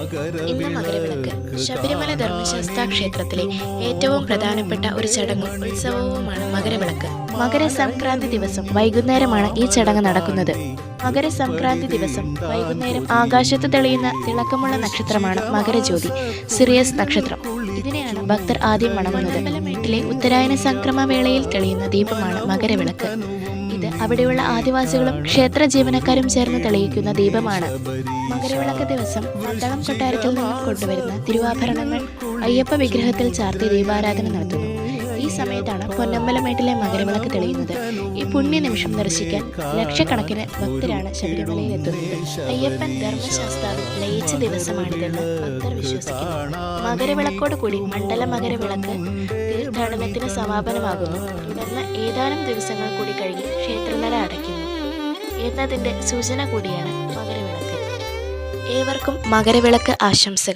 ഇന്ന് മകരവിളക്ക് ശബരിമല ധർമ്മശാസ്താ ക്ഷേത്രത്തിലെ ഏറ്റവും പ്രധാനപ്പെട്ട ഒരു ചടങ്ങും ഉത്സവവുമാണ് മകരവിളക്ക്. മകരസംക്രാന്തി ദിവസം വൈകുന്നേരമാണ് ഈ ചടങ്ങ് നടക്കുന്നത്. മകരസംക്രാന്തി ദിവസം വൈകുന്നേരം ആകാശത്ത് തെളിയുന്ന തിളക്കമുള്ള നക്ഷത്രമാണ് മകരജ്യോതി, സിറിയസ് നക്ഷത്രം. ഇതിനെയാണ് ഭക്തർ ആദ്യം വണങ്ങുന്നത്. വീട്ടിലെ ഉത്തരായന സംക്രമവേളയിൽ തെളിയുന്ന ദീപമാണ് മകരവിളക്ക്. ഇത് അവിടെയുള്ള ആദിവാസികളും ക്ഷേത്ര ജീവനക്കാരും ചേർന്ന് തെളിയിക്കുന്ന ദീപമാണ്. മകരവിളക്ക് ദിവസം പന്തളം കൊട്ടാരത്തിൽ നിന്നും കൊണ്ടുവരുന്ന തിരുവാഭരണങ്ങൾ അയ്യപ്പ വിഗ്രഹത്തിൽ ചാർത്തി ദീപാരാധന നടത്തുന്നു. ഈ സമയത്താണ് പൊന്നമ്പലമേട്ടിലെ മകരവിളക്ക് തെളിയുന്നത്. ഈ പുണ്യ നിമിഷം ദർശിക്കാൻ ലക്ഷക്കണക്കിന് ഭക്തരാണ് ശബരിമലയിൽ എത്തുന്നത്. അയ്യപ്പൻ ധർമ്മശാസ്താവിൽ ലയിച്ച ദിവസമാണിതെന്ന് ഭക്തർ വിശ്വസിക്കുന്നു. മകരവിളക്കോട് കൂടി മണ്ഡല മകരവിളക്ക് തീർത്ഥാടനത്തിന് സമാപനമാകുന്നു. തുടർന്ന് ഏതാനും ദിവസങ്ങൾ കൂടി കഴിഞ്ഞ് ക്ഷേത്രനട അടയ്ക്കുന്നു എന്നതിൻ്റെ സൂചന കൂടിയാണ് മകരവിളക്ക്. ഏവർക്കും മകരവിളക്ക് ആശംസകൾ.